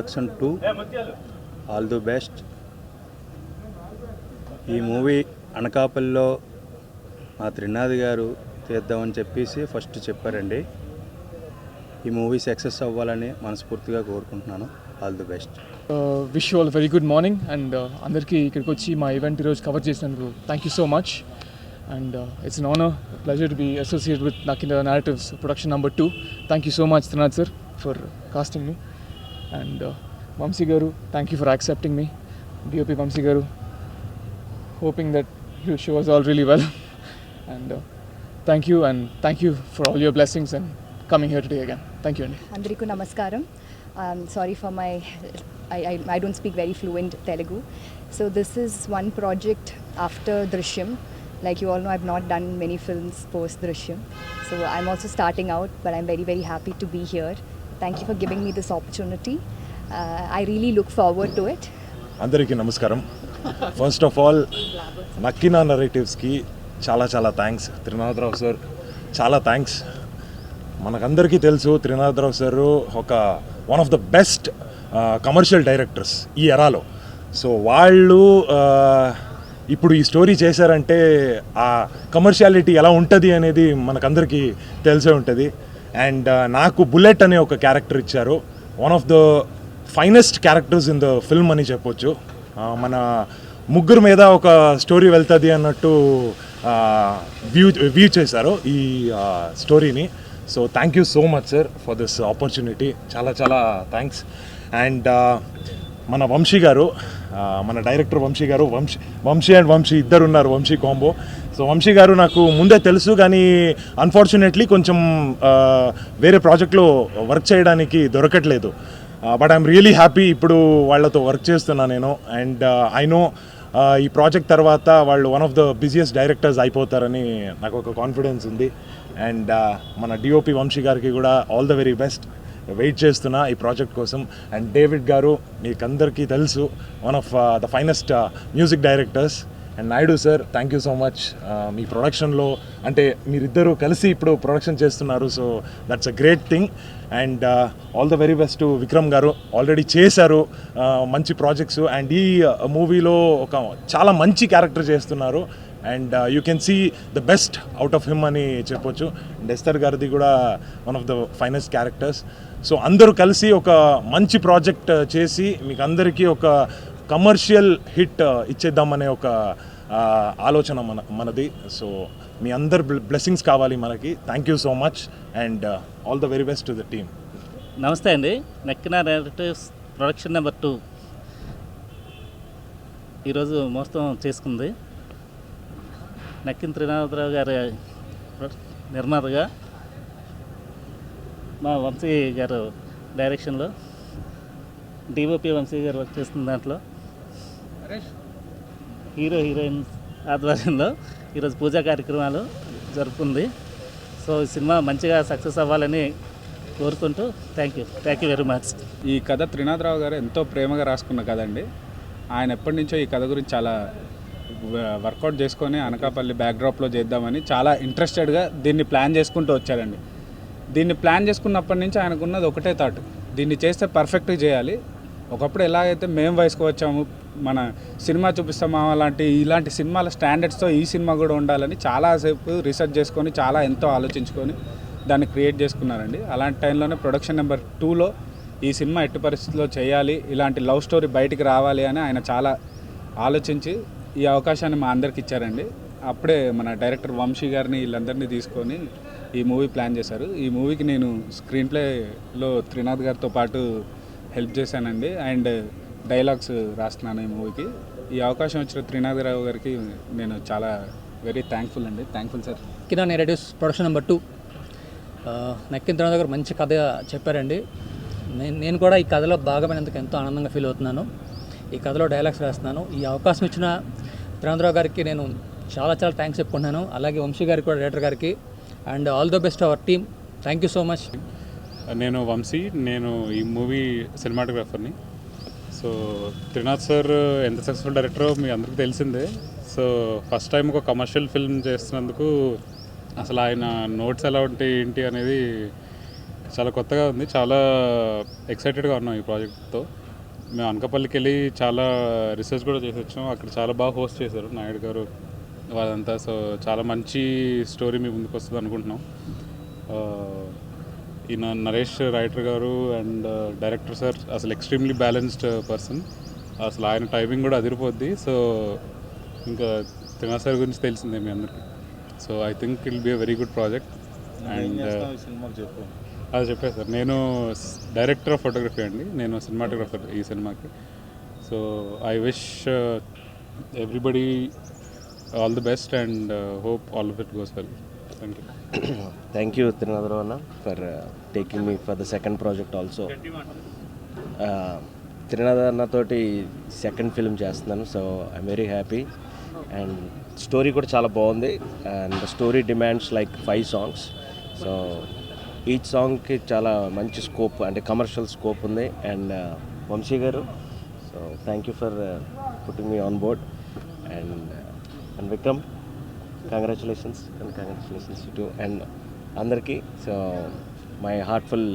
Production 2 all the best. ఈ movie అనకాపల్లిలో మా త్రినాథ్ గారు తీద్దామని చెప్పేసి ఫస్ట్ చెప్పారండి. ఈ మూవీ సక్సెస్ అవ్వాలని మనస్ఫూర్తిగా కోరుకుంటున్నాను. All the best. Wish you all very good morning. And అందరికీ ఇక్కడికి వచ్చి మా ఈవెంట్ ఈరోజు కవర్ చేసినందుకు thank you so much. And it's an honour, pleasure to be associated with Nakinthara Narratives production number 2. Thank you so much Trinath sir for casting me. And Vamshi garu, thank you for accepting me. DOP Vamshi garu, hoping that you show us all really well. And thank you for all your blessings and coming here today again. Thank you, Andy. Andriku namaskaram. Sorry for my I don't speak very fluent Telugu. So this is one project after Drishyam. Like you all know, I've not done many films post Drishyam. So I'm also starting out, but I'm very, very happy to be here. Thank you for giving me this opportunity. I really look forward to it. అందరికీ నమస్కారం. First of all Nakkina నరేటివ్స్కి చాలా thanks. Trinatha Rao sir చాలా thanks. మనకందరికీ తెలుసు Trinatha Rao sir ఒక one of the best commercial directors ఈ ఎరాలో. So వాళ్ళు ఇప్పుడు ఈ స్టోరీ చేశారంటే ఆ కమర్షియాలిటీ ఎలా ఉంటుంది అనేది మనకందరికీ తెలిసే ఉంటుంది. అండ్ నాకు బుల్లెట్ అనే ఒక క్యారెక్టర్ ఇచ్చారు. One of the finest characters in the film అని చెప్పొచ్చు. మన ముగ్గురు మీద ఒక స్టోరీ వెళ్తుంది అన్నట్టు వ్యూ చేశారు ఈ స్టోరీని. So thank you so much sir for this opportunity. చాలా థ్యాంక్స్. అండ్ మన వంశీ గారు, మన డైరెక్టర్ వంశీ గారు, వంశీ అండ్ వంశీ ఇద్దరు ఉన్నారు, వంశీ కాంబో. సో వంశీ గారు నాకు ముందే తెలుసు, కానీ అన్ఫార్చునేట్లీ కొంచెం వేరే ప్రాజెక్ట్లో వర్క్ చేయడానికి దొరకట్లేదు. బట్ ఐఎమ్ రియలీ హ్యాపీ ఇప్పుడు వాళ్ళతో వర్క్ చేస్తున్నా నేను. అండ్ ఐ నో ఈ ప్రాజెక్ట్ తర్వాత వాళ్ళు one of the busiest directors అయిపోతారని నాకు ఒక కాన్ఫిడెన్స్ ఉంది. అండ్ మన DOP వంశీ గారికి కూడా all the very best. Wait చేస్తున్నా ఈ ప్రాజెక్ట్ కోసం. అండ్ డేవిడ్ గారు మీకు అందరికీ తెలుసు, one of the finest music directors. And Naidu sir, thank you so much. మీ ప్రొడక్షన్లో అంటే మీరిద్దరూ కలిసి ఇప్పుడు ప్రొడక్షన్ చేస్తున్నారు. So that's a great thing. And all the very best to Vikram garu. Already చేశారు మంచి ప్రాజెక్ట్స్. అండ్ ఈ మూవీలో ఒక చాలా మంచి క్యారెక్టర్ చేస్తున్నారు. And you can see the best out of him అని చెప్పొచ్చు. అండ్ ఎస్తర్ గారిది కూడా one of the finest characters. So అందరూ కలిసి ఒక మంచి ప్రాజెక్ట్ చేసి మీకు అందరికీ ఒక కమర్షియల్ హిట్ ఇచ్చేద్దామనే ఒక ఆలోచన మనది. సో మీ అందరు బ్లెస్సింగ్స్ కావాలి మనకి. Thank you so much and all the very best to the team. నమస్తే అండి. నక్కినా నరేటివ్స్ ప్రొడక్షన్ నెంబర్ 2 ఈరోజు మొత్తం చేసుకుంది. నక్కిన త్రినాథరావు గారి నిర్మాతగా, మా వంశీ గారు డైరెక్షన్లో, DOP వంశీ గారు వర్క్ చేస్తున్న దాంట్లో, హీరోయిన్స్ ఆధ్వర్యంలో ఈరోజు పూజా కార్యక్రమాలు జరుపుకుంది. సో ఈ సినిమా మంచిగా సక్సెస్ అవ్వాలని కోరుకుంటూ థ్యాంక్ యూ వెరీ మచ్. ఈ కథ త్రినాథరావు గారు ఎంతో ప్రేమగా రాసుకున్న కథ అండి. ఆయన ఎప్పటి నుంచో ఈ కథ గురించి చాలా వర్కౌట్ చేసుకొని అనకాపల్లి బ్యాక్డ్రాప్లో చేద్దామని చాలా ఇంట్రెస్టెడ్గా దీన్ని ప్లాన్ చేసుకుంటూ వచ్చారండి. దీన్ని ప్లాన్ చేసుకున్నప్పటి నుంచి ఆయనకున్నది ఒకటే థాట్, దీన్ని చేస్తే పర్ఫెక్ట్గా చేయాలి. ఒకప్పుడు ఎలాగైతే మేము వయసుకు వచ్చాము, మన సినిమా చూపిస్తామా ఇలాంటి సినిమాల స్టాండర్డ్స్తో ఈ సినిమా కూడా ఉండాలని చాలాసేపు రీసెర్చ్ చేసుకొని చాలా ఎంతో ఆలోచించుకొని దాన్ని క్రియేట్ చేసుకున్నారండి. అలాంటి టైంలోనే ప్రొడక్షన్ నెంబర్ 2లో ఈ సినిమా ఎట్టి పరిస్థితుల్లో చేయాలి, ఇలాంటి లవ్ స్టోరీ బయటికి రావాలి అని ఆయన చాలా ఆలోచించి ఈ అవకాశాన్ని మా అందరికి ఇచ్చారండి. అప్పుడే మన డైరెక్టర్ వంశీ గారిని వీళ్ళందరినీ తీసుకొని ఈ మూవీ ప్లాన్ చేశారు. ఈ మూవీకి నేను స్క్రీన్ ప్లేలో త్రినాథ్ గారితో పాటు హెల్ప్ చేశానండి. అండ్ డైలాగ్స్ రాస్తున్నాను ఈ మూవీకి. ఈ అవకాశం వచ్చిన త్రినాథరావు గారికి నేను చాలా వెరీ థ్యాంక్ఫుల్ అండి. Thankful sir. Nakkina narratives production number 2 Nakkina Trinath garu మంచి కథ చెప్పారండి. నేను కూడా ఈ కథలో భాగమైనందుకు ఎంతో ఆనందంగా ఫీల్ అవుతున్నాను. ఈ కథలో డైలాగ్స్ రాస్తున్నాను. ఈ అవకాశం ఇచ్చిన త్రినాథరావు గారికి నేను చాలా థ్యాంక్స్ చెప్పుకుంటున్నాను. అలాగే వంశీ గారికి కూడా, డైరెక్టర్ గారికి. And all the best our team. Thank you so much. నేను వంశీ, నేను ఈ మూవీ సినిమాటోగ్రాఫర్ని. సో త్రినాథ్ సార్ ఎంత సక్సెస్ఫుల్ డైరెక్టరో మీ అందరికీ తెలిసిందే. సో ఫస్ట్ టైం ఒక కమర్షియల్ ఫిల్మ్ చేస్తున్నందుకు అసలు ఆయన నోట్స్ ఎలా ఉంటాయి ఏంటి అనేది చాలా కొత్తగా ఉంది, చాలా ఎక్సైటెడ్గా ఉన్నాం ఈ ప్రాజెక్ట్తో. మేము అనకాపల్లికి వెళ్ళి చాలా రీసెర్చ్ కూడా చేసి వచ్చాం. అక్కడ చాలా బాగా హోస్ట్ చేశారు నాయుడు గారు వాళ్ళంతా. సో చాలా మంచి స్టోరీ మీ ముందుకు వస్తుంది అనుకుంటున్నాం. ఈయన నరేష్ రైటర్ గారు అండ్ డైరెక్టర్ సార్ అసలు ఎక్స్ట్రీమ్లీ బ్యాలెన్స్డ్ పర్సన్. అసలు ఆయన టైమింగ్ కూడా అదిరిపోద్ది. సో ఇంకా త్రినాథ్ సార్ గురించి తెలిసిందే మీ అందరికీ. So I think it will be a very good project. And అది చెప్పాను సార్, నేను డైరెక్టర్ ఆఫ్ ఫోటోగ్రఫీ అండి, నేను సినిమాటోగ్రఫర్ ఈ సినిమాకి. So I wish everybody all the best and hope all of it goes well. Thank you. Thank you, Trinadharana, for taking me for the second project also. Trinadharana తోటి second film చేస్తున్నాను. So I'm very happy. And story కూడా చాలా బాగుంది. And the story demands like 5 songs. So each సాంగ్కి చాలా మంచి scope, అంటే commercial scope ఉంది. And Vamshi garu, so thank you for putting me on board. And Vikram, congratulations to and అందరికీ. So my heartful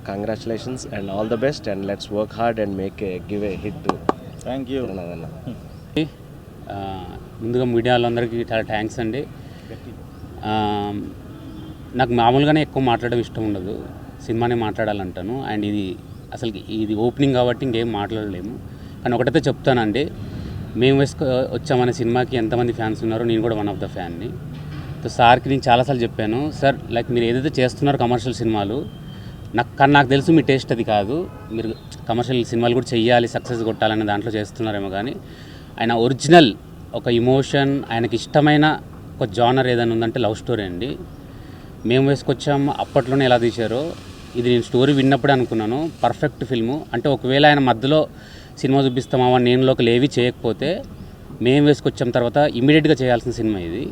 congratulations and all the best. And let's work hard and give a hit to. Thank you. ముందుగా media వాళ్ళందరికీ చాలా thanks అండి. నాకు మామూలుగానే ఎక్కువ మాట్లాడడం ఇష్టం ఉండదు, సినిమానే మాట్లాడాలంటాను. అండ్ ఇది ఓపెనింగ్ కాబట్టి ఇంకేం మాట్లాడలేము. కానీ ఒకటైతే చెప్తానండి, మేము వచ్చామనే సినిమాకి ఎంతమంది ఫ్యాన్స్ ఉన్నారో నేను కూడా వన్ ఆఫ్ ద ఫ్యాన్ని. సో సార్కి నేను చాలాసార్లు చెప్పాను, సార్ లైక్ మీరు ఏదైతే చేస్తున్నారో కమర్షియల్ సినిమాలు, నాకు తెలుసు మీ టేస్ట్ అది కాదు, మీరు కమర్షియల్ సినిమాలు కూడా చెయ్యాలి, సక్సెస్ కొట్టాలనే దాంట్లో చేస్తున్నారేమో. కానీ ఆయన ఒరిజినల్ ఒక ఇమోషన్, ఆయనకి ఇష్టమైన ఒక జానర్ ఏదైనా ఉందంటే లవ్ స్టోరీ అండి. మేము వేసుకొచ్చాము అప్పట్లోనే ఎలా తీశారో, ఇది నేను స్టోరీ విన్నప్పుడే అనుకున్నాను పర్ఫెక్ట్ ఫిల్ము. అంటే ఒకవేళ ఆయన మధ్యలో సినిమా చూపిస్తామా నేనులోకి ఏవి చేయకపోతే, మేము వేసుకొచ్చాం తర్వాత ఇమీడియట్గా చేయాల్సిన సినిమా ఇది.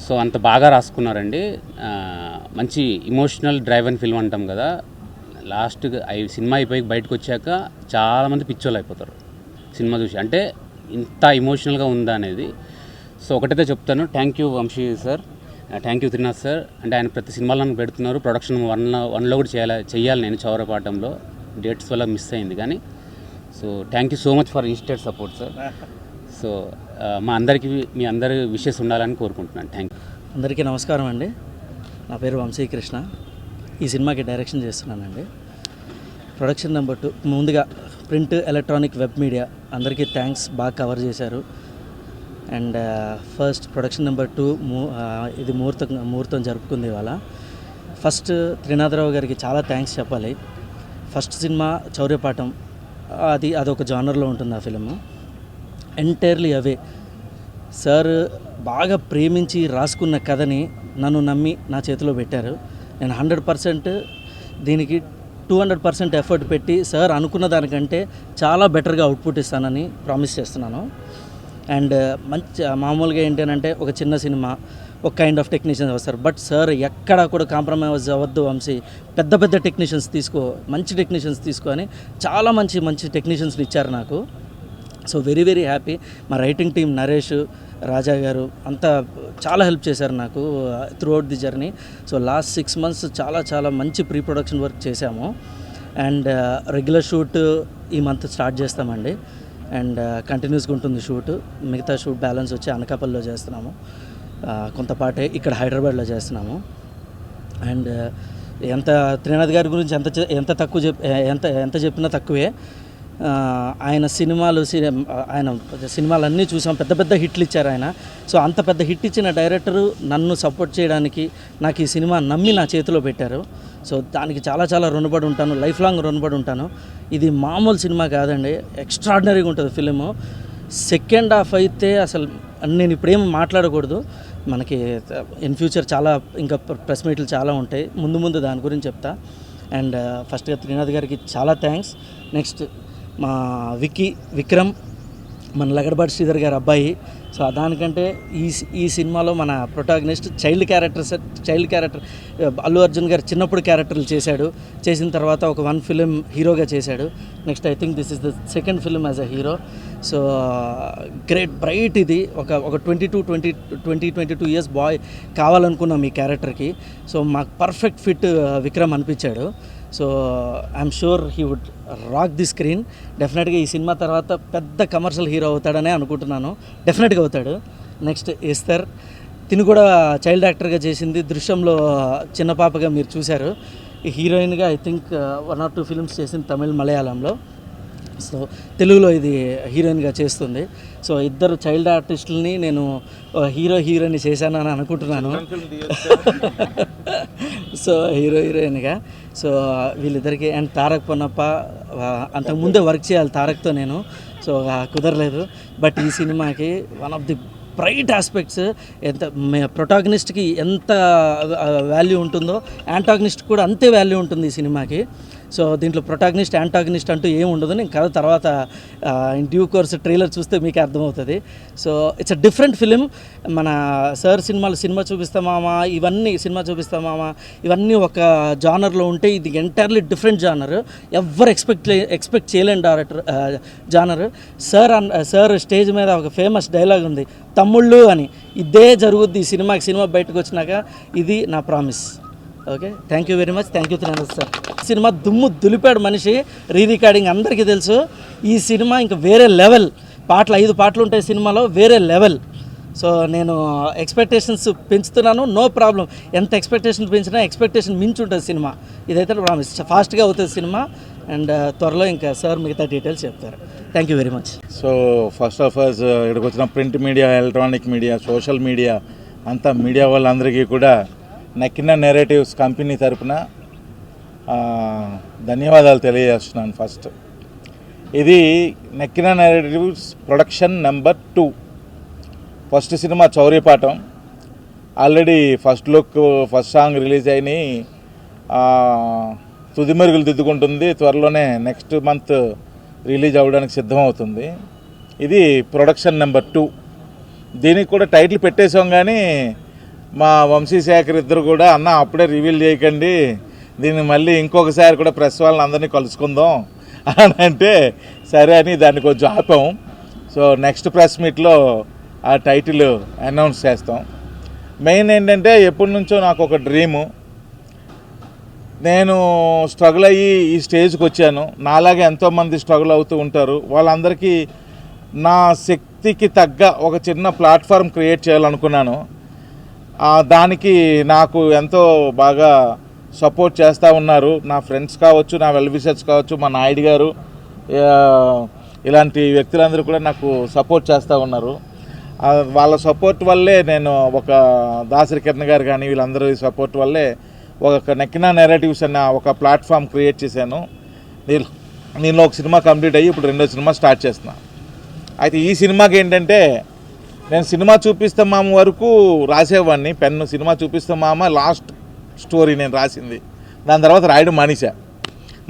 సో అంత బాగా రాసుకున్నారండి. మంచి ఇమోషనల్ డ్రైవ్ అండ్ ఫిల్మ్ అంటాం కదా, లాస్ట్గా సినిమా అయిపోయి బయటకు వచ్చాక చాలామంది పిచ్చోళ్ళు అయిపోతారు సినిమా చూసి, అంటే ఇంత ఇమోషనల్గా ఉందా అనేది. సో ఒకటైతే చెప్తాను, thank you Vamshi sir, thank you Trinath sir. అంటే ఆయన ప్రతి సినిమాలో పెడుతున్నారు. ప్రొడక్షన్ 1లో కూడా చేయాలి నేను చౌరపాటంలో, డేట్స్ వల్ల మిస్ అయింది. కానీ so thank you so much for instant support sir. So మా అందరికీ మీ అందరి విషెస్ ఉండాలని కోరుకుంటున్నాను. Thank you. అందరికీ నమస్కారం అండి. నా పేరు వంశీకృష్ణ. ఈ సినిమాకి డైరెక్షన్ చేస్తున్నానండి. ప్రొడక్షన్ నెంబర్ 2, ముందుగా ప్రింట్, ఎలక్ట్రానిక్, వెబ్ మీడియా అందరికీ థ్యాంక్స్, బాగా కవర్ చేశారు. అండ్ ఫస్ట్ ప్రొడక్షన్ నెంబర్ 2 ఇది ముహూర్తం జరుపుకుంది ఇవాళ. ఫస్ట్ త్రినాథరావు గారికి చాలా థ్యాంక్స్ చెప్పాలి. ఫస్ట్ సినిమా చౌర్యపాఠం, అదొక జానర్లో ఉంటుంది ఆ ఫిలిము. ఎంటైర్లీ అవే సార్ బాగా ప్రేమించి రాసుకున్న కథని నన్ను నమ్మి నా చేతిలో పెట్టారు. నేను 100% దీనికి 200% ఎఫర్ట్ పెట్టి సార్ అనుకున్న దానికంటే చాలా బెటర్గా అవుట్పుట్ ఇస్తానని ప్రామిస్ చేస్తున్నాను. అండ్ మామూలుగా ఏంటంటే ఒక చిన్న సినిమా, ఒక కైండ్ ఆఫ్ టెక్నీషియన్స్ వస్తారు, బట్ సార్ ఎక్కడా కూడా కాంప్రమైజ్ అవ్వద్దు వంశీ, పెద్ద టెక్నీషియన్స్ మంచి టెక్నీషియన్స్ తీసుకో అని చాలా మంచి టెక్నీషియన్స్ని ఇచ్చారు నాకు. So very very happy. మా రైటింగ్ టీం నరేష్, రాజా గారు అంతా చాలా హెల్ప్ చేశారు నాకు through out the journey. So last 6 months చాలా మంచి ప్రీ ప్రొడక్షన్ వర్క్ చేశాము. అండ్ రెగ్యులర్ షూట్ ఈ మంత్ స్టార్ట్ చేస్తామండి. అండ్ కంటిన్యూస్గా ఉంటుంది షూట్. మిగతా షూట్ బ్యాలెన్స్ వచ్చి అనకాపల్లిలో చేస్తున్నాము, కొంతపాటే ఇక్కడ హైదరాబాద్లో చేస్తున్నాము. అండ్ త్రినాథ్ గారి గురించి ఎంత చెప్పినా తక్కువే. ఆయన సినిమాలన్నీ చూసాం, పెద్ద హిట్లు ఇచ్చారు ఆయన. సో అంత పెద్ద హిట్ ఇచ్చిన డైరెక్టరు నన్ను సపోర్ట్ చేయడానికి నాకు ఈ సినిమా నమ్మి నా చేతిలో పెట్టారు. సో దానికి చాలా రుణపడి ఉంటాను, లైఫ్ లాంగ్ రుణపడి ఉంటాను. ఇది మామూలు సినిమా కాదండి, ఎక్స్ట్రాడినరీగా ఉంటుంది ఫిలిము. సెకండ్ హాఫ్ అయితే అసలు నేను ఇప్పుడేం మాట్లాడకూడదు, మనకి ఇన్ ఫ్యూచర్ చాలా ఇంకా ప్రెస్ మీట్లు చాలా ఉంటాయి, ముందు దాని గురించి చెప్తా. అండ్ ఫస్ట్గా త్రినాథ్ గారికి చాలా థ్యాంక్స్. నెక్స్ట్ మా విక్రమ్, మన లగడబాటి శ్రీధర్ గారి అబ్బాయి. సో దానికంటే ఈ సినిమాలో మన protagonist child character Allu Arjun గారు చిన్నప్పుడు క్యారెక్టర్లు చేసిన తర్వాత ఒక 1 film హీరోగా చేశాడు. Next I think this is the second film as a hero. So great bright ఇది ఒక 22 ఇయర్స్ బాయ్ కావాలనుకున్నాం ఈ క్యారెక్టర్కి. సో మాకు పర్ఫెక్ట్ ఫిట్ విక్రమ్ అనిపించాడు. So I'm sure he would rock the screen. డెఫినెట్గా ఈ సినిమా తర్వాత పెద్ద కమర్షియల్ హీరో అవుతాడనే అనుకుంటున్నాను. డెఫినెట్గా అవుతాడు. నెక్స్ట్ ఎస్తర్, తిను కూడా చైల్డ్ యాక్టర్గా చేసింది. దృశ్యంలో చిన్న పాపగా మీరు చూశారు. ఈ హీరోయిన్గా ఐ థింక్ 1 or 2 ఫిల్మ్స్ చేసింది తమిళ్, మలయాళంలో. సో తెలుగులో ఇది హీరోయిన్గా చేస్తుంది. సో ఇద్దరు చైల్డ్ ఆర్టిస్టులని నేను హీరోయిన్ చేశానని అనుకుంటున్నాను. సో హీరోయిన్గా సో వీళ్ళిద్దరికి. అండ్ తారక్ పొన్నప్ప, అంతకుముందే వర్క్ చేయాలి తారక్తో నేను, సో కుదరలేదు. బట్ ఈ సినిమాకి one of the bright aspects, ఎంత ప్రొటాగనిస్ట్కి ఎంత వాల్యూ ఉంటుందో యాంటాగనిస్ట్ కూడా అంతే వాల్యూ ఉంటుంది ఈ సినిమాకి. సో దీంట్లో ప్రొటాగనిస్ట్ యాంటాగనిస్ట్ అంటూ ఏం ఉండదు. నేను కథ తర్వాత ఇన్ డ్యూ కోర్స్ ట్రైలర్ చూస్తే మీకు అర్థమవుతుంది. So it's a different film. మన సార్ సినిమా చూపిస్తామామా ఇవన్నీ ఒక జానర్లో ఉంటే ఇది ఎంటైర్లీ డిఫరెంట్ జానర్. ఎవ్వరు ఎక్స్పెక్ట్ చేయలేని జానర్. సార్ స్టేజ్ మీద ఒక ఫేమస్ డైలాగ్ ఉంది, తమ్ముళ్ళు అని. ఇదే జరుగుద్ది ఈ సినిమా బయటకు వచ్చినాక. ఇది నా promise. Okay, thank you very much. Thank you sir. Cinema దుమ్ము దులిపాడు మనిషి. రికార్డింగ్ అందరికీ తెలుసు. ఈ సినిమా ఇంకా వేరే లెవెల్. 5 పాటలు ఉంటాయి సినిమాలో, వేరే లెవెల్. సో నేను ఎక్స్పెక్టేషన్స్ పెంచుతున్నాను, నో ప్రాబ్లం. ఎంత ఎక్స్పెక్టేషన్ పెంచినా ఎక్స్పెక్టేషన్ మించి ఉంటుంది సినిమా. ఇదైతే ప్రామిస్. ఫాస్ట్గా అవుతుంది సినిమా. అండ్ త్వరలో ఇంకా సార్ మిగతా డీటెయిల్స్ చెప్తారు. Thank you very much. So first of all ఇక్కడికి వచ్చిన print media, electronic media, social media అంతా మీడియా వాళ్ళందరికీ కూడా నక్కిన నెరేటివ్స్ కంపెనీ తరపున ధన్యవాదాలు తెలియజేస్తున్నాను. ఫస్ట్ ఇది Nakkina narratives production number 2. First cinema Chouryapatham already first look, first song release అయినాయి. తుది మెరుగులు దిద్దుకుంటుంది. త్వరలోనే నెక్స్ట్ మంత్ రిలీజ్ అవ్వడానికి సిద్ధమవుతుంది. ఇది ప్రొడక్షన్ నెంబర్ 2. దీనికి కూడా టైటిల్ పెట్టేసాం, కానీ మా వంశీశేఖర్ ఇద్దరు కూడా అన్న అప్పుడే రివీల్ చేయకండి, దీన్ని మళ్ళీ ఇంకొకసారి కూడా ప్రెస్ వాళ్ళని అందరినీ కలుసుకుందాం అని అంటే సరే అని దాన్ని కొంచెం ఆపాము. సో నెక్స్ట్ ప్రెస్ మీట్లో ఆ టైటిల్ అనౌన్స్ చేస్తాం. మెయిన్ ఏంటంటే ఎప్పటి నుంచో నాకు ఒక డ్రీము. నేను స్ట్రగుల్ అయ్యి ఈ స్టేజ్కి వచ్చాను. నాలాగే ఎంతోమంది స్ట్రగుల్ అవుతూ ఉంటారు. వాళ్ళందరికీ నా శక్తికి తగ్గ ఒక చిన్న ప్లాట్ఫామ్ క్రియేట్ చేయాలనుకున్నాను. దానికి నాకు ఎంతో బాగా సపోర్ట్ చేస్తూ ఉన్నారు నా ఫ్రెండ్స్ కావచ్చు, నా వెల్ విషర్స్ కావచ్చు, మా నాయుడు గారు, ఇలాంటి వ్యక్తులందరూ కూడా నాకు సపోర్ట్ చేస్తూ ఉన్నారు. వాళ్ళ సపోర్ట్ వల్లే నేను ఒక దాసరి కిరణ్ గారు కానీ వీళ్ళందరూ సపోర్ట్ వల్లే ఒక నక్కిన నెరేటివ్స్ అన్న ఒక ప్లాట్ఫామ్ క్రియేట్ చేశాను. దీనిలో ఒక సినిమా కంప్లీట్ అయ్యి ఇప్పుడు 2వ సినిమా స్టార్ట్ చేస్తున్నా. అయితే ఈ సినిమాకి ఏంటంటే నేను సినిమా చూపిస్తాం మామ వరకు రాసేవాడిని పెన్ను. సినిమా చూపిస్తాం మామ లాస్ట్ స్టోరీ నేను రాసింది. దాని తర్వాత రాయడం మానేశా.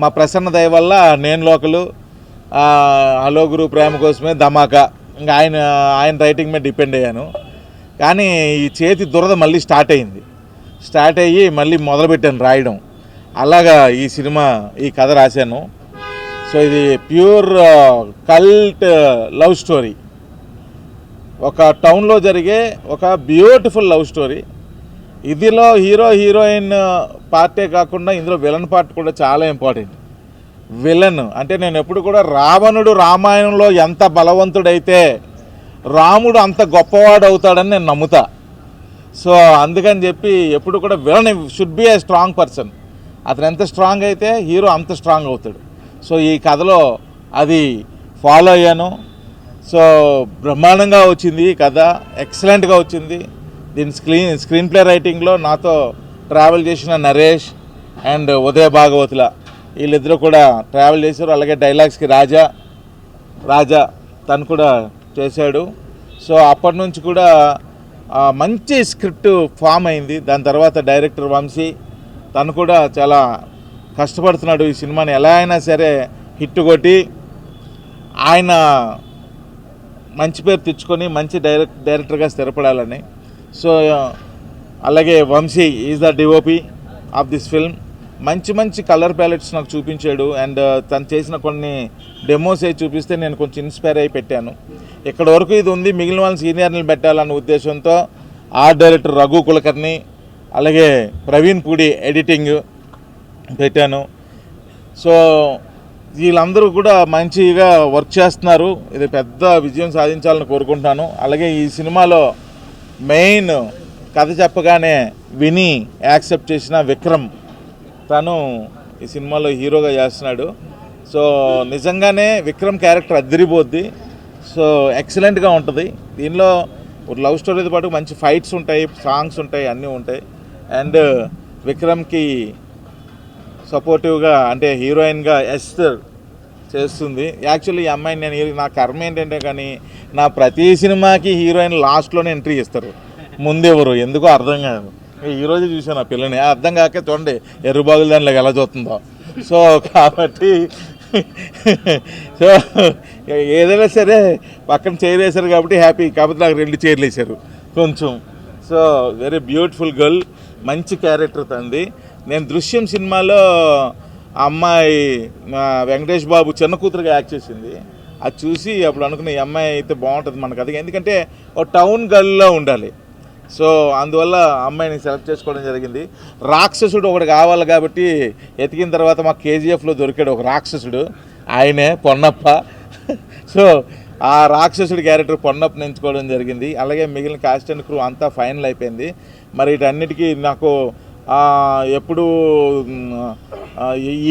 మా ప్రసన్న దయ వల్ల నేను లోకలు, హలో గురు, ప్రేమ కోసమే, ధమాకా, ఇంకా ఆయన రైటింగ్ మీద డిపెండ్ అయ్యాను. కానీ ఈ చేతి దురద మళ్ళీ స్టార్ట్ అయ్యి మళ్ళీ మొదలుపెట్టాను రాయడం. అలాగా ఈ సినిమా, ఈ కథ రాశాను. సో ఇది ప్యూర్ కల్ట్ లవ్ స్టోరీ. ఒక టౌన్లో జరిగే ఒక బ్యూటిఫుల్ లవ్ స్టోరీ. ఇదిలో హీరోయిన్ పార్టే కాకుండా ఇందులో విలన్ పార్ట్ కూడా చాలా ఇంపార్టెంట్. విలన్ అంటే నేను ఎప్పుడు కూడా రావణుడు రామాయణంలో ఎంత బలవంతుడైతే రాముడు అంత గొప్పవాడు అవుతాడని నేను నమ్ముతా. సో అందుకని చెప్పి ఎప్పుడు కూడా villain should be a strong person. అతను ఎంత స్ట్రాంగ్ అయితే హీరో అంత స్ట్రాంగ్ అవుతాడు. సో ఈ కథలో అది ఫాలో అయ్యాను. సో బ్రహ్మాండంగా వచ్చింది ఈ కథ, ఎక్సలెంట్గా వచ్చింది. దీని స్క్రీన్ ప్లే రైటింగ్లో నాతో ట్రావెల్ చేసిన నరేష్ అండ్ ఉదయ భాగవతుల వీళ్ళిద్దరూ కూడా ట్రావెల్ చేశారు. అలాగే డైలాగ్స్కి రాజా తను కూడా చేశాడు. సో అప్పటి నుంచి కూడా మంచి స్క్రిప్ట్ ఫామ్ అయింది. దాని తర్వాత డైరెక్టర్ వంశీ తను కూడా చాలా కష్టపడుతున్నాడు ఈ సినిమాని ఎలా అయినా సరే హిట్ కొట్టి ఆయన మంచి పేరు తెచ్చుకొని మంచి డైరెక్టర్గా స్థిరపడాలని. సో అలాగే Vamshi is the DOP of this film. మంచి మంచి కలర్ ప్యాలెట్స్ నాకు చూపించాడు. అండ్ తను చేసిన కొన్ని డెమోస్ అయి చూపిస్తే నేను కొంచెం ఇన్స్పైర్ అయి పెట్టాను. ఇక్కడ వరకు ఇది ఉంది, మిగిలిన వాళ్ళని సీనియర్ని పెట్టాలన్న ఉద్దేశంతో ఆర్ట్ డైరెక్టర్ రఘు కులకర్ణి, అలాగే ప్రవీణ్ పూడి ఎడిటింగ్ పెట్టాను. సో వీళ్ళందరూ కూడా మంచిగా వర్క్ చేస్తున్నారు. ఇది పెద్ద విజయం సాధించాలని కోరుకుంటున్నాను. అలాగే ఈ సినిమాలో మెయిన్ కథ చెప్పగానే విని యాక్సెప్ట్ చేసిన విక్రమ్, తను ఈ సినిమాలో హీరోగా చేస్తున్నాడు. సో నిజంగానే విక్రమ్ క్యారెక్టర్ అదిరిపోద్ది. సో ఎక్సలెంట్గా ఉంటుంది. దీనిలో లవ్ స్టోరీతో పాటు మంచి ఫైట్స్ ఉంటాయి, సాంగ్స్ ఉంటాయి, అన్నీ ఉంటాయి. అండ్ విక్రమ్కి సపోర్టివ్గా అంటే హీరోయిన్గా ఎస్తర్ చేస్తుంది. యాక్చువల్లీ ఈ అమ్మాయిని నేను నా కర్మ ఏంటంటే కానీ నా ప్రతి సినిమాకి హీరోయిన్ లాస్ట్లోనే ఎంట్రీ ఇస్తారు, ముందెవరు ఎందుకో అర్థం కాదు. ఈరోజు చూసాను ఆ పిల్లని, అర్థం కాక చూడండి ఎర్రబాగులు దానిలోకి ఎలా చూస్తుందో. సో కాబట్టి సో ఏదైనా సరే పక్కన చైర్ వేశారు కాబట్టి హ్యాపీ. కాకపోతే నాకు 2 చైర్లు వేశారు కొంచెం. సో వెరీ బ్యూటిఫుల్ గర్ల్, మంచి క్యారెక్టర్ తంది. నేను దృశ్యం సినిమాలో ఆ అమ్మాయి వెంకటేష్ బాబు చిన్న కూతురుగా యాక్ట్ చేసింది. అది చూసి అప్పుడు అనుకున్న ఈ అమ్మాయి అయితే బాగుంటుంది మనకు అది, ఎందుకంటే ఒక టౌన్ గర్ల్లో ఉండాలి. సో అందువల్ల అమ్మాయిని సెలెక్ట్ చేసుకోవడం జరిగింది. రాక్షసుడు ఒకటి కావాలి కాబట్టి ఎతికిన తర్వాత మాకు కేజీఎఫ్లో దొరికాడు ఒక రాక్షసుడు, ఆయనే పొన్నప్ప. సో ఆ రాక్షసుడి క్యారెక్టర్ పొన్నప్పని ఎంచుకోవడం జరిగింది. అలాగే మిగిలిన కాస్ట్ అండ్ క్రూ అంతా ఫైనల్ అయిపోయింది. మరి వీటన్నిటికీ నాకు ఎప్పుడు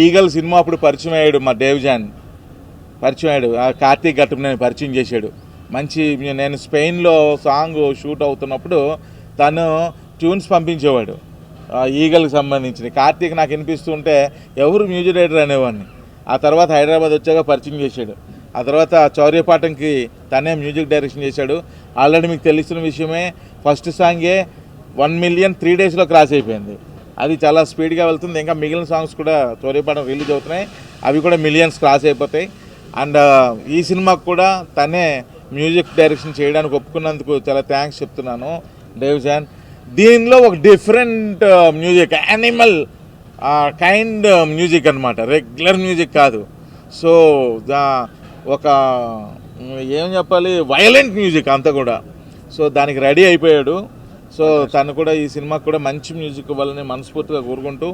ఈగల్ సినిమా అప్పుడు పరిచయం అయ్యాడు మా డేవ్జాన్, పరిచయం అయ్యాడు. కార్తీక్ ఘట్టం నేను పరిచయం చేశాడు. మంచి నేను స్పెయిన్లో సాంగ్ షూట్ అవుతున్నప్పుడు తను ట్యూన్స్ పంపించేవాడు ఈగల్కి సంబంధించిన. కార్తీక్ నాకు వినిపిస్తుంటే ఎవరు మ్యూజిక్ డైరెక్టర్ అనేవాడిని. ఆ తర్వాత హైదరాబాద్ వచ్చాక పరిచయం చేశాడు. ఆ తర్వాత చౌర్యపాఠంకి తనే మ్యూజిక్ డైరెక్షన్ చేశాడు. ఆల్రెడీ మీకు తెలిసిన విషయమే, ఫస్ట్ సాంగే 1 మిలియన్ 3 డేస్లో క్రాస్ అయిపోయింది. అది చాలా స్పీడ్గా వెళ్తుంది. ఇంకా మిగిలిన సాంగ్స్ కూడా చౌర్యపాఠం రిలీజ్ అవుతున్నాయి, అవి కూడా మిలియన్స్ క్రాస్ అయిపోతాయి. అండ్ ఈ సినిమాకు కూడా తనే మ్యూజిక్ డైరెక్షన్ చేయడానికి ఒప్పుకున్నందుకు చాలా థ్యాంక్స్ చెప్తున్నాను డేవ్జాన్. దీనిలో ఒక different music, animal kind music అనమాట, రెగ్యులర్ మ్యూజిక్ కాదు. సో ఒక ఏం చెప్పాలి, వైలెంట్ మ్యూజిక్ అంతా కూడా. సో దానికి రెడీ అయిపోయాడు. సో తను కూడా ఈ సినిమాకు కూడా మంచి మ్యూజిక్ ఇవ్వాలని మనస్ఫూర్తిగా కోరుకుంటూ,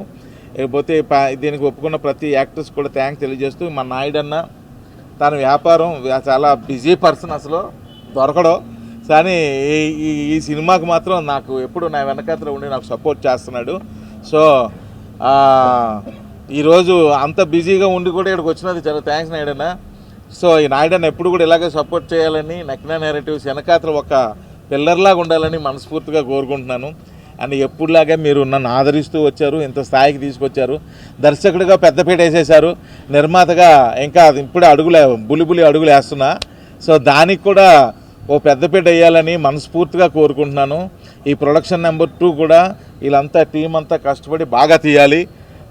లేకపోతే దీనికి ఒప్పుకున్న ప్రతి యాక్టర్స్ కూడా థ్యాంక్స్ తెలియజేస్తూ, మా నాయుడన్న తన వ్యాపారం చాలా బిజీ పర్సన్, అసలు దొరకడం. కానీ ఈ సినిమాకు మాత్రం నాకు ఎప్పుడు నా వెనకాతలో ఉండి నాకు సపోర్ట్ చేస్తున్నాడు. సో ఈరోజు అంత బిజీగా ఉండి కూడా ఇక్కడికి వచ్చినది చాలా థ్యాంక్స్ నాయుడన్న. సో ఈ నాయుడన్న ఎప్పుడు కూడా ఇలాగే సపోర్ట్ చేయాలని, నక్కినా నేరేటివ్స్ వెనకాతలో ఒక పిల్లర్లాగా ఉండాలని మనస్ఫూర్తిగా కోరుకుంటున్నాను. అండ్ ఎప్పుడులాగే మీరు నన్ను ఆదరిస్తూ వచ్చారు, ఇంత స్థాయికి తీసుకొచ్చారు. దర్శకుడిగా పెద్దపీట వేసేశారు, నిర్మాతగా ఇంకా ఇప్పుడే బులి అడుగులు వేస్తున్నా. సో దానికి కూడా ఓ పెద్దపీట వేయాలని మనస్ఫూర్తిగా కోరుకుంటున్నాను. ఈ ప్రొడక్షన్ నెంబర్ 2 కూడా వీళ్ళంతా టీం అంతా కష్టపడి బాగా తీయాలి,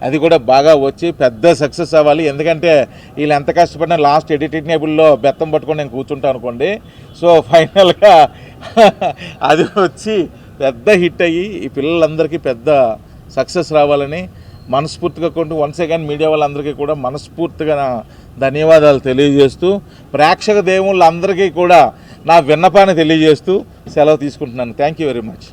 అది కూడా బాగా వచ్చి పెద్ద సక్సెస్ అవ్వాలి. ఎందుకంటే వీళ్ళు ఎంత కష్టపడినా లాస్ట్ ఎడిటింగ్ టేబుల్లో బెత్తం పట్టుకొని నేను కూర్చుంటాను అనుకోండి. సో ఫైనల్గా అది వచ్చి పెద్ద హిట్ అయ్యి ఈ పిల్లలందరికీ పెద్ద సక్సెస్ రావాలని మనస్ఫూర్తిగా వన్స్ అగైన్ మీడియా వాళ్ళందరికీ కూడా మనస్ఫూర్తిగా ధన్యవాదాలు తెలియజేస్తూ, ప్రేక్షక దేవుళ్ళందరికీ కూడా నా విన్నపాన్ని తెలియజేస్తూ సెలవు తీసుకుంటున్నాను. Thank you very much.